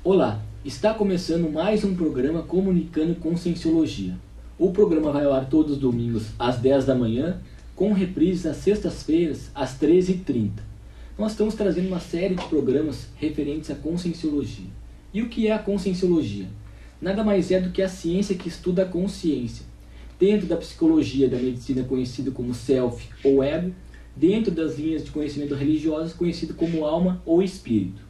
Olá, está começando mais um programa Comunicando Conscienciologia. O programa vai ao ar todos os domingos às 10 da manhã, com reprises às sextas-feiras às 13h30. Nós estamos trazendo uma série de programas referentes à Conscienciologia. E o que é a Conscienciologia? Nada mais é do que a ciência que estuda a consciência. Dentro da psicologia da medicina conhecido como self ou ego, dentro das linhas de conhecimento religiosas conhecido como alma ou espírito.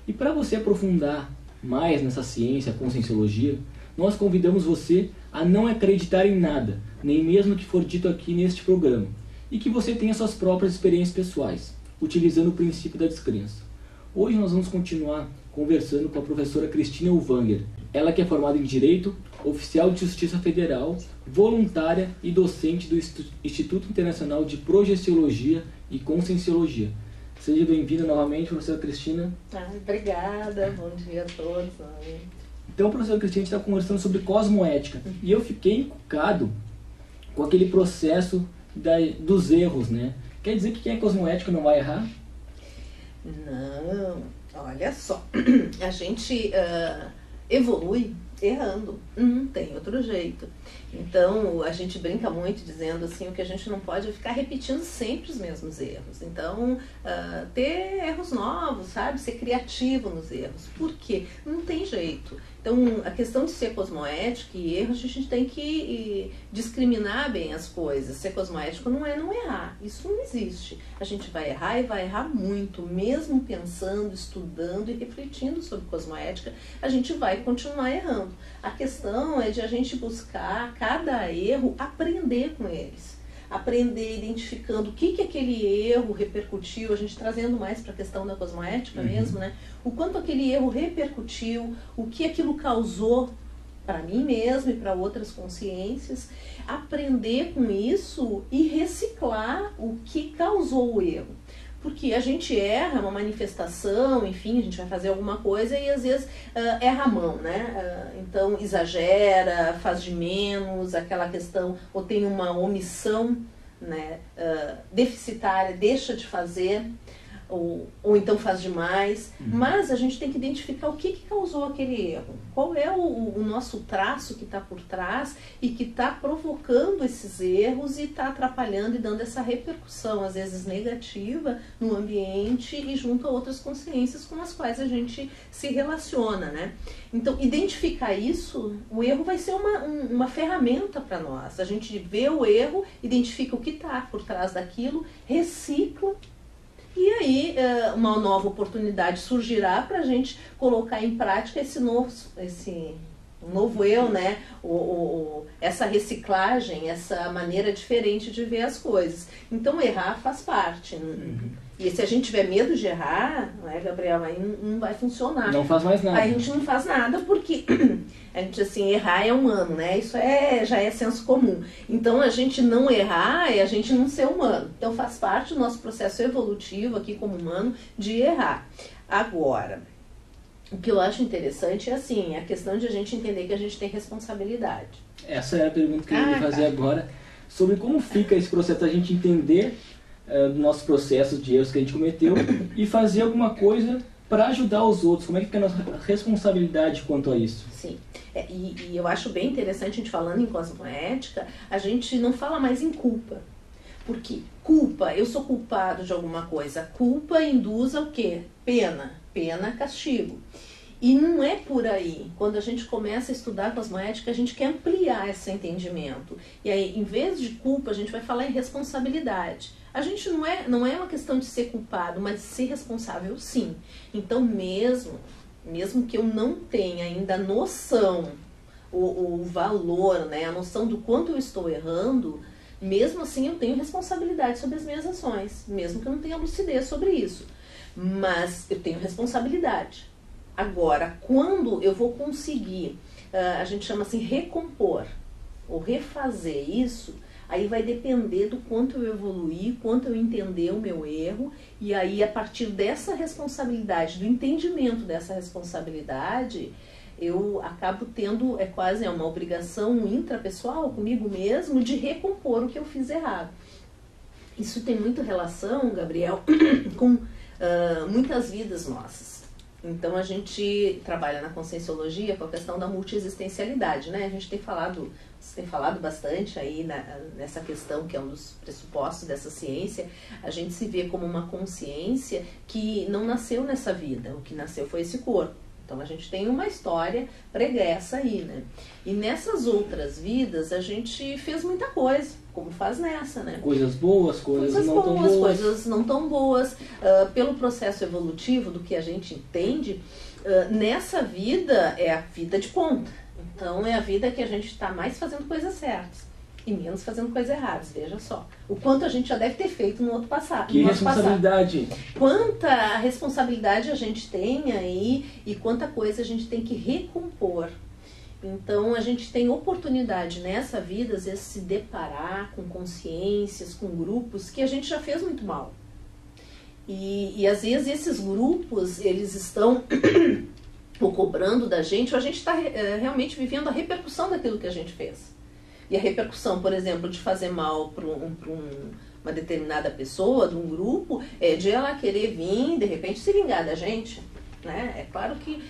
E para você aprofundar mais nessa ciência, a Conscienciologia, nós convidamos você a não acreditar em nada, nem mesmo o que for dito aqui neste programa, e que você tenha suas próprias experiências pessoais, utilizando o princípio da descrença. Hoje nós vamos continuar conversando com a professora Cristina Uvanger, ela que é formada em Direito, oficial de Justiça Federal, voluntária e docente do Instituto Internacional de Projeciologia e Conscienciologia. Seja bem-vinda novamente, professora Cristina. Obrigada, bom dia a todos. Então, professora Cristina, a gente está conversando sobre cosmoética. E eu fiquei encucado com aquele processo dos erros, né? Quer dizer que quem é cosmoético não vai errar? Não, olha só. A gente evolui errando, não tem outro jeito. Então a gente brinca muito dizendo assim, o que a gente não pode é ficar repetindo sempre os mesmos erros. Então ter erros novos, sabe, ser criativo nos erros. Por quê? Não tem jeito. Então a questão de ser cosmoético e erros, a gente tem que discriminar bem as coisas. Ser cosmoético não é não errar, isso não existe. A gente vai errar e vai errar muito, mesmo pensando, estudando e refletindo sobre cosmoética, a gente vai continuar errando. A questão é de a gente buscar cada erro, aprender com eles. Aprender identificando o que aquele erro repercutiu, a gente trazendo mais para a questão da cosmoética mesmo, né? O quanto aquele erro repercutiu, o que aquilo causou para mim mesmo e para outras consciências, aprender com isso e reciclar o que causou o erro. Porque a gente erra uma manifestação, enfim, a gente vai fazer alguma coisa e às vezes erra a mão, né? Então exagera, faz de menos, aquela questão, ou tem uma omissão, né, deficitária, deixa de fazer, ou então faz demais. Mas a gente tem que identificar o que causou aquele erro. Qual é o nosso traço que está por trás e que está provocando esses erros e está atrapalhando e dando essa repercussão, às vezes negativa, no ambiente e junto a outras consciências com as quais a gente se relaciona, né? Então, identificar isso, o erro vai ser uma ferramenta para nós. A gente vê o erro, identifica o que está por trás daquilo, recicla. E aí uma nova oportunidade surgirá para a gente colocar em prática esse novo eu, né? Essa reciclagem, essa maneira diferente de ver as coisas. Então errar faz parte. E se a gente tiver medo de errar, não é, Gabriel, aí não vai funcionar. Não faz mais nada. Aí a gente não faz nada porque a gente, assim, errar é humano, né? Isso já é senso comum. Então a gente não errar é a gente não ser humano. Então faz parte do nosso processo evolutivo aqui como humano de errar. Agora, o que eu acho interessante é assim, a questão de a gente entender que a gente tem responsabilidade. Essa é a pergunta que eu ia fazer agora, sobre como fica esse processo da gente entender do nosso processo de erros que a gente cometeu e fazer alguma coisa para ajudar os outros. Como é que fica a nossa responsabilidade quanto a isso? Sim, e eu acho bem interessante a gente falando em cosmoética, a gente não fala mais em culpa. Porque culpa, eu sou culpado de alguma coisa. Culpa induz ao quê? Pena, castigo. E não é por aí. Quando a gente começa a estudar cosmoética, a gente quer ampliar esse entendimento. E aí, em vez de culpa, a gente vai falar em responsabilidade. A gente não é uma questão de ser culpado, mas de ser responsável, sim. Então, mesmo que eu não tenha ainda a noção, o valor, né, a noção do quanto eu estou errando, mesmo assim eu tenho responsabilidade sobre as minhas ações, mesmo que eu não tenha lucidez sobre isso. Mas eu tenho responsabilidade. Agora, quando eu vou conseguir, a gente chama assim, recompor ou refazer isso, aí vai depender do quanto eu evoluir, quanto eu entender o meu erro, e aí a partir dessa responsabilidade, do entendimento dessa responsabilidade, eu acabo tendo, quase uma obrigação intrapessoal comigo mesmo de recompor o que eu fiz errado. Isso tem muita relação, Gabriel, com muitas vidas nossas. Então a gente trabalha na conscienciologia com a questão da multiexistencialidade, né? A gente tem falado bastante aí nessa questão que é um dos pressupostos dessa ciência. A gente se vê como uma consciência que não nasceu nessa vida, o que nasceu foi esse corpo. Então a gente tem uma história pregressa aí, né? E nessas outras vidas a gente fez muita coisa, como faz nessa, né? Coisas boas, coisas não tão boas. Coisas não tão boas. Pelo processo evolutivo do que a gente entende, nessa vida é a vida de ponta. Então é a vida que a gente está mais fazendo coisas certas e menos fazendo coisas erradas, veja só. O quanto a gente já deve ter feito no outro passado. Que responsabilidade! Quanta responsabilidade a gente tem aí e quanta coisa a gente tem que recompor. Então a gente tem oportunidade nessa vida, às vezes, se deparar com consciências, com grupos que a gente já fez muito mal. E às vezes esses grupos, eles estão ou cobrando da gente, ou a gente está realmente vivendo a repercussão daquilo que a gente fez. E a repercussão, por exemplo, de fazer mal para uma determinada pessoa, de um grupo, é de ela querer vir, de repente, se vingar da gente. Né? É claro que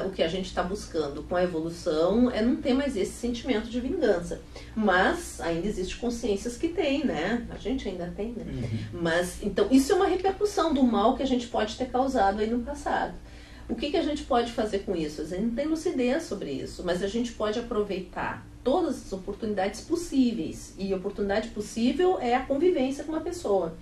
o que a gente está buscando com a evolução é não ter mais esse sentimento de vingança. Mas ainda existe consciências que tem, né? A gente ainda tem, né? Mas, então, isso é uma repercussão do mal que a gente pode ter causado aí no passado. O que a gente pode fazer com isso? A gente não tem lucidez sobre isso, mas a gente pode aproveitar todas as oportunidades possíveis. E oportunidade possível é a convivência com uma pessoa,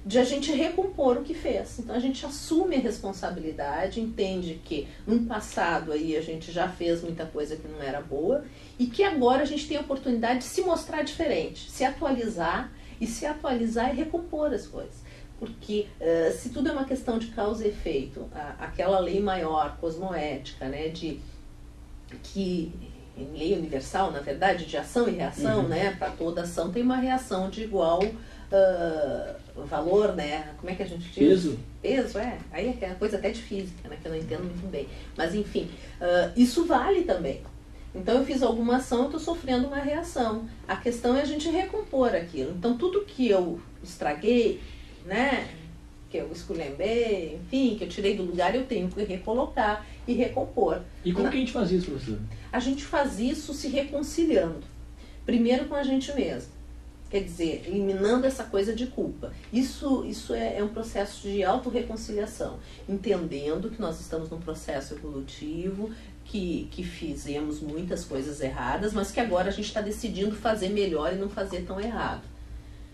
de a gente recompor o que fez. Então a gente assume a responsabilidade, entende que no passado aí a gente já fez muita coisa que não era boa e que agora a gente tem a oportunidade de se mostrar diferente, se atualizar, e se atualizar é recompor as coisas. Porque se tudo é uma questão de causa e efeito, aquela lei maior, cosmoética, né, que lei universal, na verdade, de ação e reação, né, para toda ação tem uma reação de igual valor, né, como é que a gente diz? Peso. Peso, aí é coisa até de física, né, que eu não entendo muito bem, mas enfim, isso vale também. Então eu fiz alguma ação, eu estou sofrendo uma reação. A questão é a gente recompor aquilo. Então tudo que eu estraguei, né, que eu esculhambei, enfim, que eu tirei do lugar, eu tenho que recolocar e recompor. E como que a gente faz isso, professor? A gente faz isso se reconciliando. Primeiro com a gente mesmo. Quer dizer, eliminando essa coisa de culpa. Isso é um processo de autorreconciliação. Entendendo que nós estamos num processo evolutivo, que fizemos muitas coisas erradas, mas que agora a gente está decidindo fazer melhor e não fazer tão errado.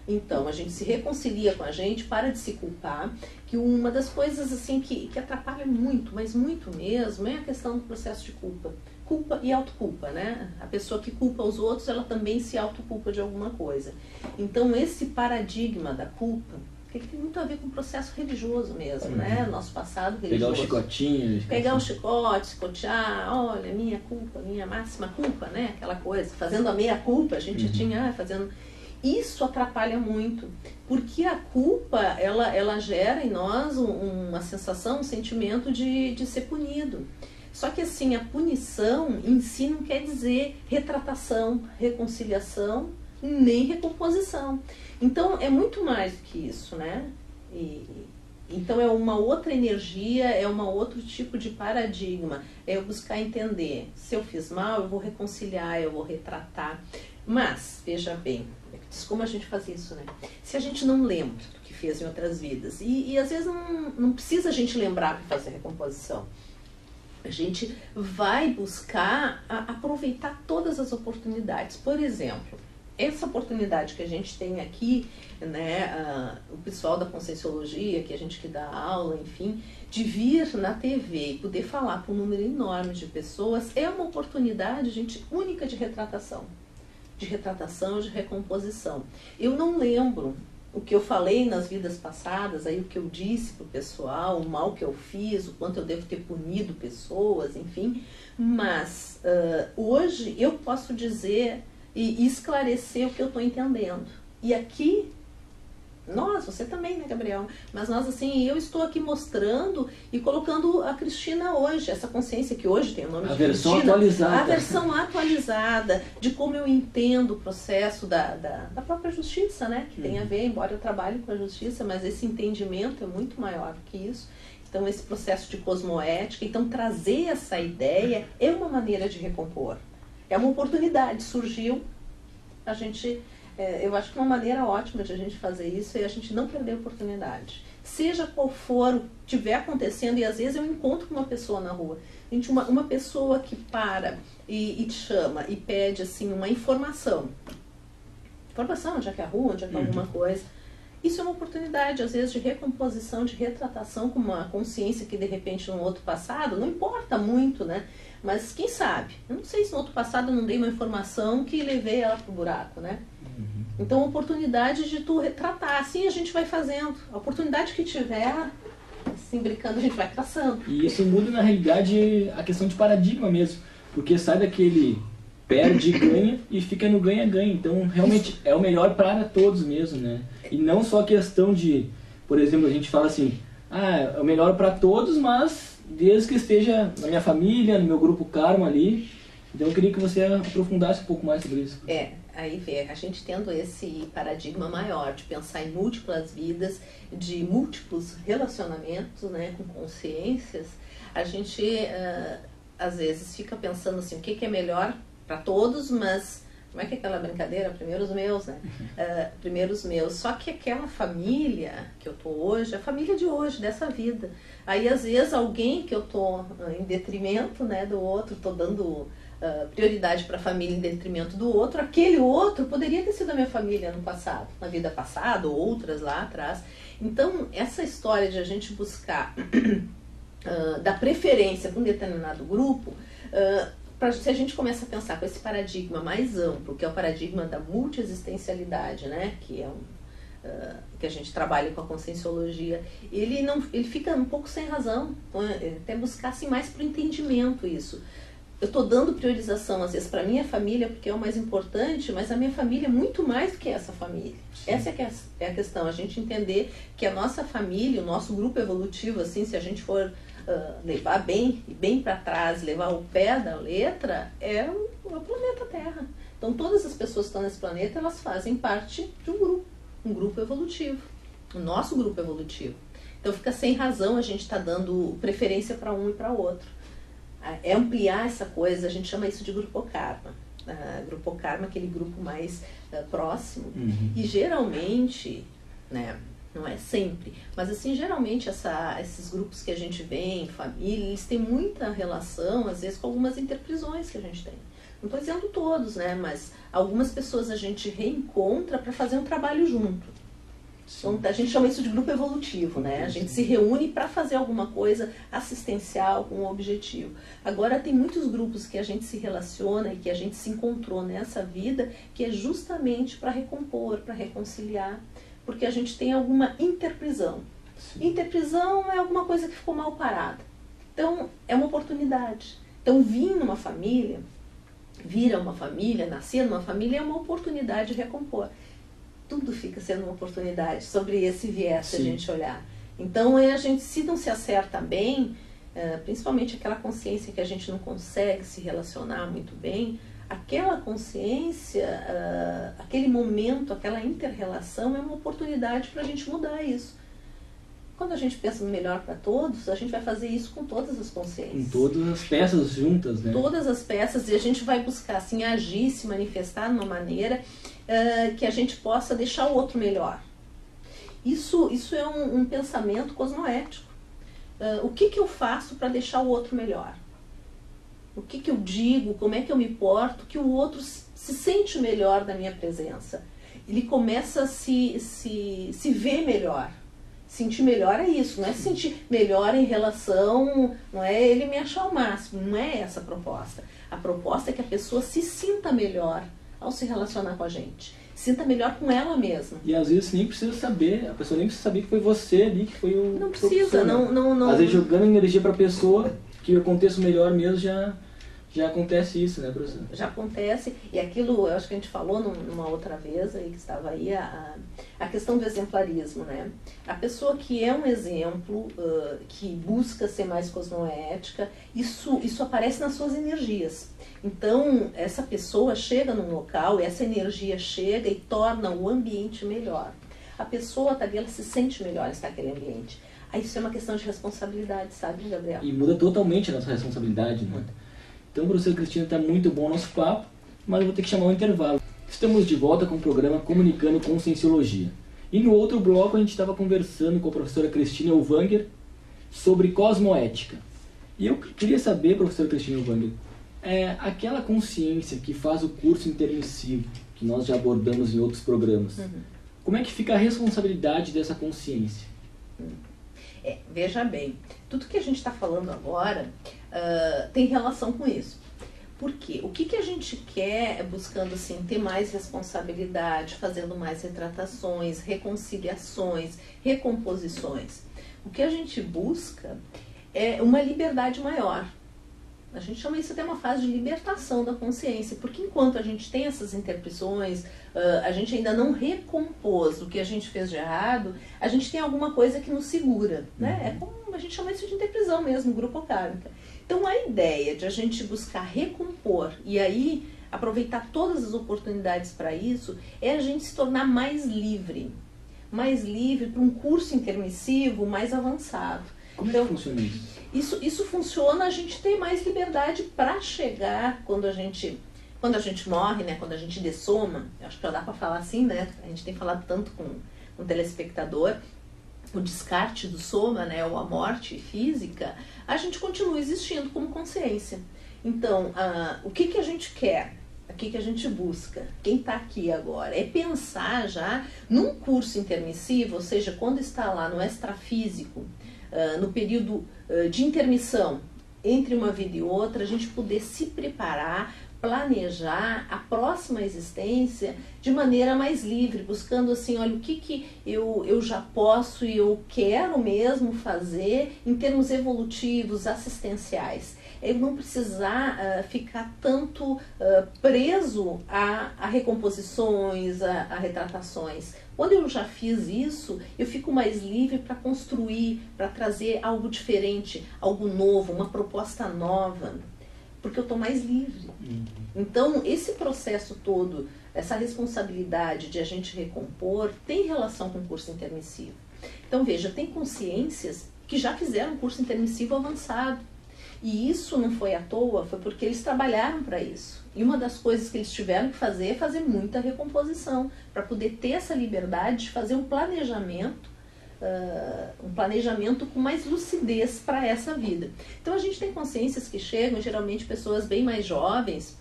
Então, a gente se reconcilia com a gente, para de se culpar, que uma das coisas assim que atrapalha muito, mas muito mesmo, é a questão do processo de culpa. Culpa e autoculpa, né? A pessoa que culpa os outros, ela também se autoculpa de alguma coisa. Então, esse paradigma da culpa, que tem muito a ver com o processo religioso mesmo, né? Nosso passado religioso. Pegar o chicotinho. Pegar o chicote, chicotear, olha, minha culpa, minha máxima culpa, né? Aquela coisa, fazendo a meia culpa, a gente tinha, fazendo... Isso atrapalha muito, porque a culpa, ela gera em nós uma sensação, um sentimento de ser punido. Só que assim, a punição em si não quer dizer retratação, reconciliação, nem recomposição. Então é muito mais do que isso, né? Então é uma outra energia, é um outro tipo de paradigma. É eu buscar entender, se eu fiz mal, eu vou reconciliar, eu vou retratar. Mas, veja bem, como a gente faz isso, né? Se a gente não lembra do que fez em outras vidas, e às vezes não precisa a gente lembrar para fazer recomposição. A gente vai buscar aproveitar todas as oportunidades. Por exemplo, essa oportunidade que a gente tem aqui, né, o pessoal da Conscienciologia, que a gente que dá aula, enfim, de vir na TV e poder falar para um número enorme de pessoas, é uma oportunidade, gente, única de retratação, de recomposição. Eu não lembro o que eu falei nas vidas passadas, aí o que eu disse para o pessoal, o mal que eu fiz, o quanto eu devo ter punido pessoas, enfim, mas hoje eu posso dizer e esclarecer o que eu estou entendendo. E aqui, você também, né, Gabriel? Mas nós, assim, eu estou aqui mostrando e colocando a Cristina hoje, essa consciência que hoje tem o nome de Cristina. A versão atualizada. A versão atualizada de como eu entendo o processo da própria justiça, né? Que tem a ver, embora eu trabalhe com a justiça, mas esse entendimento é muito maior do que isso. Então, esse processo de cosmoética, então trazer essa ideia é uma maneira de recompor. É uma oportunidade, surgiu, a gente, eu acho que uma maneira ótima de a gente fazer isso é a gente não perder a oportunidade. Seja qual for o que estiver acontecendo, e às vezes eu encontro com uma pessoa na rua, gente, uma pessoa que para e te chama e pede assim, uma informação, onde é que é a rua, onde é que é alguma coisa. Isso é uma oportunidade, às vezes, de recomposição, de retratação com uma consciência que, de repente, num outro passado, não importa muito, né? Mas quem sabe? Eu não sei se no outro passado eu não dei uma informação que levei ela pro buraco, né? Então, a oportunidade de tu retratar. Assim a gente vai fazendo. A oportunidade que tiver, assim, brincando, a gente vai traçando. E isso muda, na realidade, a questão de paradigma mesmo. Porque sai daquele perde e ganha e fica no ganha-ganha. Então, realmente, é o melhor para todos mesmo, né? E não só a questão de, por exemplo, a gente fala assim, é o melhor para todos, mas desde que esteja na minha família, no meu grupo Karma ali. Então, eu queria que você aprofundasse um pouco mais sobre isso. Aí a gente tendo esse paradigma maior de pensar em múltiplas vidas, de múltiplos relacionamentos, né, com consciências, a gente às vezes fica pensando assim, o que é melhor para todos, mas como é que é aquela brincadeira? Primeiro os meus, né? Primeiro os meus. Só que aquela família que eu tô hoje, a família de hoje, dessa vida. Aí às vezes alguém que eu tô em detrimento, né, do outro, tô dando prioridade para a família em detrimento do outro, aquele outro poderia ter sido a minha família no passado, na vida passada, ou outras lá atrás. Então, essa história de a gente buscar dar preferência para um determinado grupo, se a gente começa a pensar com esse paradigma mais amplo, que é o paradigma da multiexistencialidade, né, que é que a gente trabalha com a conscienciologia, ele fica um pouco sem razão, até buscar assim, mais para o entendimento isso. Eu estou dando priorização, às vezes, para a minha família, porque é o mais importante, mas a minha família é muito mais do que essa família. Sim. Essa é a questão, a gente entender que a nossa família, o nosso grupo evolutivo, assim, se a gente for levar bem para trás, levar o pé da letra, é o planeta Terra. Então, todas as pessoas que estão nesse planeta, elas fazem parte de um grupo evolutivo, o nosso grupo evolutivo. Então, fica sem razão a gente estar dando preferência para um e para outro. É ampliar essa coisa, a gente chama isso de grupo Karma. Grupo Karma, aquele grupo mais próximo. E geralmente, né, não é sempre, mas assim, geralmente esses grupos que a gente vê em família, eles têm muita relação, às vezes, com algumas interprisões que a gente tem. Não estou dizendo todos, né, mas algumas pessoas a gente reencontra para fazer um trabalho junto. Então, a gente chama isso de grupo evolutivo, né? A gente se reúne para fazer alguma coisa assistencial com um objetivo. Agora, tem muitos grupos que a gente se relaciona e que a gente se encontrou nessa vida, que é justamente para recompor, para reconciliar, porque a gente tem alguma interprisão. Sim. Interprisão é alguma coisa que ficou mal parada. Então, é uma oportunidade. Então, vira uma família, nascer numa família é uma oportunidade de recompor. Tudo fica sendo uma oportunidade sobre esse viés se a gente olhar. Então, a gente, se não se acerta bem, principalmente aquela consciência que a gente não consegue se relacionar muito bem, aquela consciência, aquele momento, aquela inter-relação é uma oportunidade para a gente mudar isso. Quando a gente pensa no melhor para todos, a gente vai fazer isso com todas as consciências. Com todas as peças juntas, né? Todas as peças, e a gente vai buscar assim, agir, se manifestar de uma maneira que a gente possa deixar o outro melhor. Isso é um pensamento cosmoético. O que eu faço para deixar o outro melhor? O que eu digo, como é que eu me porto, que o outro se sente melhor da minha presença. Ele começa a se ver melhor. Sentir melhor é isso, não é sentir melhor em relação, não é ele me achar o máximo, não é essa a proposta. A proposta é que a pessoa se sinta melhor ao se relacionar com a gente. Sinta melhor com ela mesma. E às vezes nem precisa saber, a pessoa nem precisa saber que foi você ali, que foi o Não precisa, não. Às vezes jogando energia para a pessoa, que aconteça o melhor mesmo, já acontece isso, né, professor? Já acontece, e aquilo, eu acho que a gente falou numa outra vez, aí que estava aí, a questão do exemplarismo, né? A pessoa que é um exemplo, que busca ser mais cosmoética, isso aparece nas suas energias. Então, essa pessoa chega num local, essa energia chega e torna o ambiente melhor. A pessoa está ali, ela se sente melhor estar naquele ambiente. Aí isso é uma questão de responsabilidade, sabe, Gabriel? E muda totalmente a nossa responsabilidade, né? Então, professora Cristina, está muito bom o nosso papo, mas eu vou ter que chamar um intervalo. Estamos de volta com o programa Comunicando com Cienciologia. E no outro bloco a gente estava conversando com a professora Cristina Elvanger sobre cosmoética. E eu queria saber, professora Cristina Elvanger, aquela consciência que faz o curso intermissivo, que nós já abordamos em outros programas, como é que fica a responsabilidade dessa consciência? Veja bem, tudo que a gente está falando agora tem relação com isso. Por quê? O que a gente quer buscando assim, ter mais responsabilidade, fazendo mais retratações, reconciliações, recomposições? O que a gente busca é uma liberdade maior. A gente chama isso até uma fase de libertação da consciência, porque enquanto a gente tem essas interpretações, a gente ainda não recompôs o que a gente fez de errado, a gente tem alguma coisa que nos segura, né? É como a gente chama isso de interprisão mesmo, grupo kármica. Então a ideia de a gente buscar recompor e aí aproveitar todas as oportunidades para isso é a gente se tornar mais livre para um curso intermissivo mais avançado. Como é que funciona isso? Isso funciona, a gente tem mais liberdade para chegar quando a gente morre, né? Quando a gente dessoma, acho que já dá para falar assim, né? A gente tem falado tanto com o telespectador, o descarte do soma, né? Ou a morte física, a gente continua existindo como consciência. Então, o que a gente quer? O que a gente busca? Quem está aqui agora? É pensar já num curso intermissivo, ou seja, quando está lá no extrafísico, no período de intermissão entre uma vida e outra, a gente poder se preparar, planejar a próxima existência de maneira mais livre, buscando assim, olha, o que eu já posso e eu quero mesmo fazer em termos evolutivos, assistenciais. Eu não precisar ficar tanto preso a recomposições, a retratações. Quando eu já fiz isso, eu fico mais livre para construir, para trazer algo diferente, algo novo, uma proposta nova, porque eu estou mais livre. Então, esse processo todo, essa responsabilidade de a gente recompor, tem relação com o curso intermissivo. Então, veja, tem consciências que já fizeram curso intermissivo avançado. E isso não foi à toa, foi porque eles trabalharam para isso. E uma das coisas que eles tiveram que fazer é fazer muita recomposição, para poder ter essa liberdade de fazer um planejamento com mais lucidez para essa vida. Então a gente tem consciências que chegam, geralmente pessoas bem mais jovens,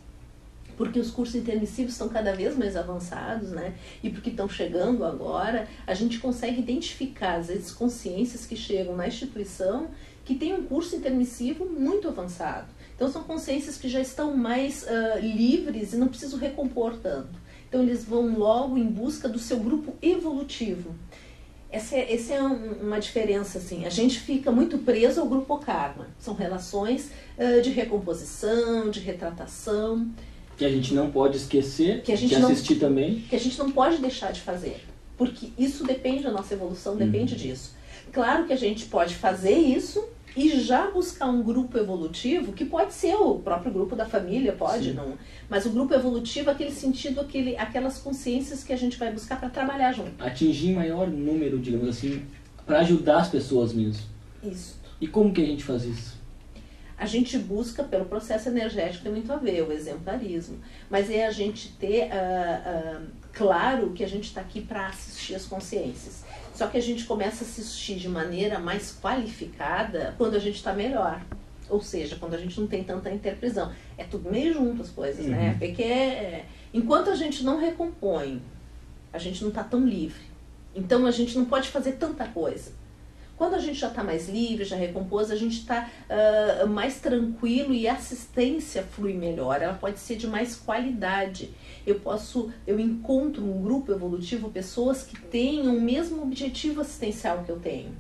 porque os cursos intermissivos estão cada vez mais avançados, né? E porque estão chegando agora, a gente consegue identificar, às vezes, consciências que chegam na instituição que tem um curso intermissivo muito avançado. Então são consciências que já estão mais livres e não precisam recompor tanto. Então eles vão logo em busca do seu grupo evolutivo. Essa é uma diferença, assim. A gente fica muito preso ao grupo karma. São relações de recomposição, de retratação. Que a gente não pode esquecer, que assistir também. Que a gente não pode deixar de fazer. Porque isso depende da nossa evolução, depende disso. Claro que a gente pode fazer isso e já buscar um grupo evolutivo, que pode ser o próprio grupo da família, pode, não. Mas o grupo evolutivo, aquele sentido, aquelas consciências que a gente vai buscar para trabalhar junto. Atingir maior número, digamos assim, para ajudar as pessoas mesmo. Isso. E como que a gente faz isso? A gente busca, pelo processo energético, tem muito a ver, o exemplarismo. Mas é a gente ter claro que a gente está aqui para assistir as consciências. Só que a gente começa a assistir de maneira mais qualificada quando a gente está melhor. Ou seja, quando a gente não tem tanta interprisão. É tudo meio junto as coisas, né? Porque enquanto a gente não recompõe, a gente não está tão livre. Então a gente não pode fazer tanta coisa. Quando a gente já está mais livre, já recompôs, a gente está mais tranquilo e a assistência flui melhor, ela pode ser de mais qualidade. Eu encontro um grupo evolutivo, pessoas que tenham o mesmo objetivo assistencial que eu tenho.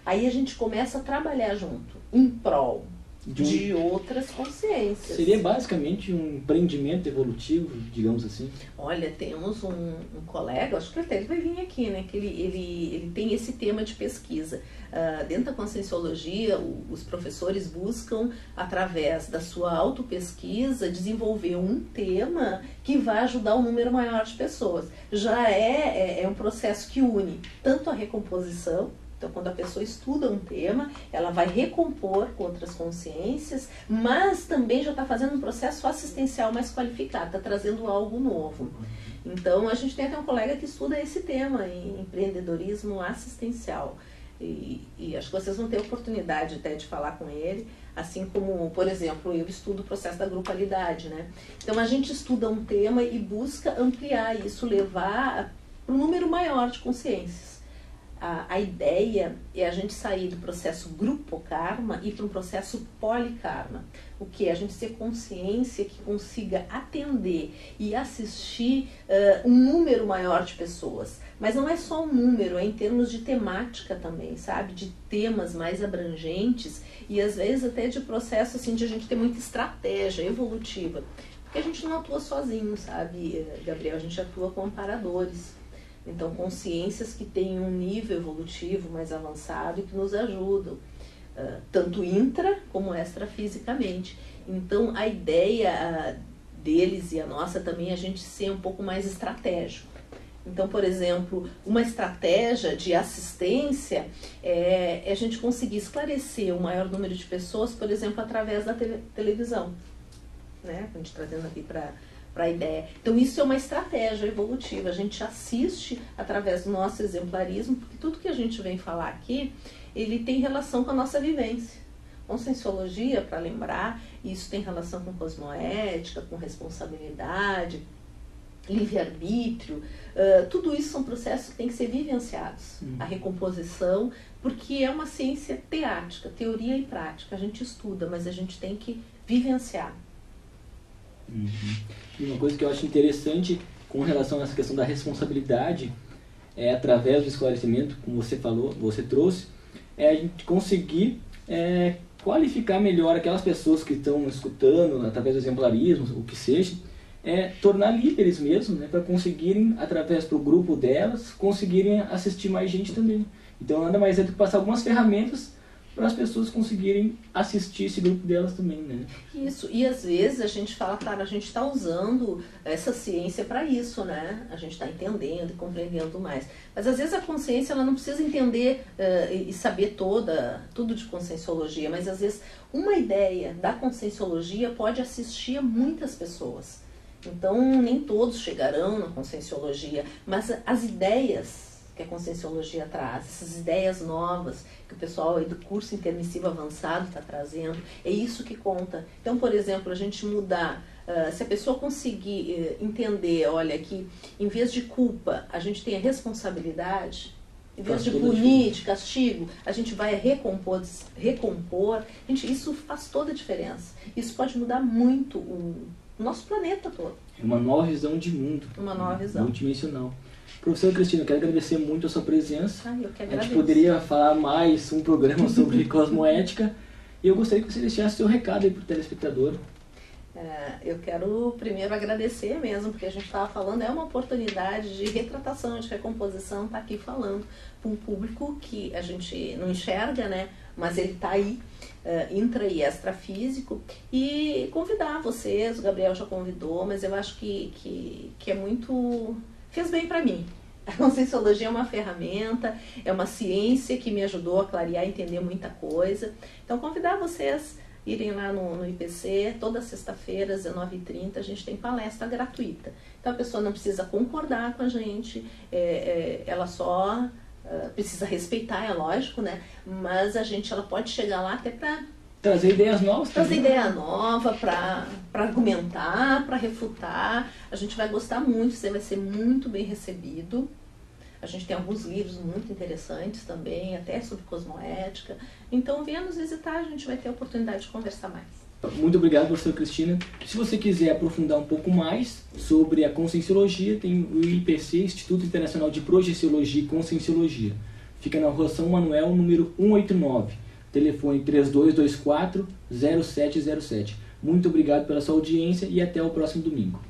Aí a gente começa a trabalhar junto, em prol de outras consciências. Seria basicamente um empreendimento evolutivo, digamos assim? Olha, temos um colega, acho que até ele vai vir aqui, né? Que ele tem esse tema de pesquisa. Dentro da Conscienciologia, os professores buscam, através da sua autopesquisa, desenvolver um tema que vai ajudar um número maior de pessoas. Já é um processo que une tanto a recomposição, Então, quando a pessoa estuda um tema, ela vai recompor com outras consciências, mas também já está fazendo um processo assistencial mais qualificado, está trazendo algo novo. Então, a gente tem até um colega que estuda esse tema, em empreendedorismo assistencial. E acho que vocês vão ter oportunidade até de falar com ele, assim como, por exemplo, eu estudo o processo da grupalidade, né? Então, a gente estuda um tema e busca ampliar isso, levar para um número maior de consciências. A ideia é a gente sair do processo grupo-karma e para um processo polikarma. O que é? A gente ter consciência que consiga atender e assistir um número maior de pessoas. Mas não é só um número, é em termos de temática também, sabe? De temas mais abrangentes e às vezes até de processo assim, de a gente ter muita estratégia evolutiva. Porque a gente não atua sozinho, sabe, Gabriel? A gente atua com amparadores. Então, consciências que têm um nível evolutivo mais avançado e que nos ajudam, tanto intra como extrafisicamente. Então, a ideia deles e a nossa também é a gente ser um pouco mais estratégico. Então, por exemplo, uma estratégia de assistência é a gente conseguir esclarecer o maior número de pessoas, por exemplo, através da televisão, né? A gente trazendo aqui para a ideia. Então, isso é uma estratégia evolutiva. A gente assiste através do nosso exemplarismo, porque tudo que a gente vem falar aqui, ele tem relação com a nossa vivência. Conscienciologia, para lembrar, isso tem relação com cosmoética, com responsabilidade, livre-arbítrio. Tudo isso são processos que têm que ser vivenciados. A recomposição, porque é uma ciência teática, teoria e prática. A gente estuda, mas a gente tem que vivenciar. E uma coisa que eu acho interessante com relação a essa questão da responsabilidade, através do esclarecimento, como você falou, você trouxe, é a gente conseguir qualificar melhor aquelas pessoas que estão escutando, através do exemplarismo, o que seja, tornar líderes mesmo, né, para conseguirem, através do grupo delas, conseguirem assistir mais gente também. Então, nada mais é do que passar algumas ferramentas para as pessoas conseguirem assistir esse grupo delas também, né? Isso, e às vezes a gente fala, claro, a gente está usando essa ciência para isso, né? A gente está entendendo e compreendendo mais. Mas às vezes a consciência, ela não precisa entender e saber tudo de conscienciologia, mas às vezes uma ideia da conscienciologia pode assistir a muitas pessoas. Então, nem todos chegarão na conscienciologia, mas as ideias que a conscienciologia traz, essas ideias novas que o pessoal aí do curso intermissivo avançado está trazendo, é isso que conta. Então, por exemplo, a gente mudar, se a pessoa conseguir entender, olha, que em vez de culpa, a gente tem a responsabilidade, em vez de punir, de castigo, a gente vai recompor. Gente, isso faz toda a diferença. Isso pode mudar muito o nosso planeta todo. É uma nova visão de mundo. Uma nova visão. Multidimensional. Professora Cristina, eu quero agradecer muito a sua presença. Eu que agradeço. A gente poderia falar mais um programa sobre cosmoética. E eu gostaria que você deixasse seu recado aí para o telespectador. Eu quero primeiro agradecer mesmo, porque a gente estava falando, é uma oportunidade de retratação, de recomposição, tá aqui falando para um público que a gente não enxerga, né? Mas ele está aí, intra e extrafísico, e convidar vocês, o Gabriel já convidou, mas eu acho que é muito... fez bem para mim. A conscienciologia é uma ferramenta, é uma ciência que me ajudou a clarear e entender muita coisa. Então, convidar vocês a irem lá no IPC, toda sexta-feira, às 19h30, a gente tem palestra gratuita. Então, a pessoa não precisa concordar com a gente, ela só precisa respeitar, é lógico, né? Mas ela pode chegar lá até para... trazer ideias novas. Trazer ideia nova para argumentar, para refutar. A gente vai gostar muito, você vai ser muito bem recebido. A gente tem alguns livros muito interessantes também, até sobre cosmoética. Então, venha nos visitar, a gente vai ter a oportunidade de conversar mais. Muito obrigado, professora Cristina. Se você quiser aprofundar um pouco mais sobre a conscienciologia, tem o IPC, Instituto Internacional de Projeciologia e Conscienciologia. Fica na Rua São Manuel, número 189. Telefone 3224-0707. Muito obrigado pela sua audiência e até o próximo domingo.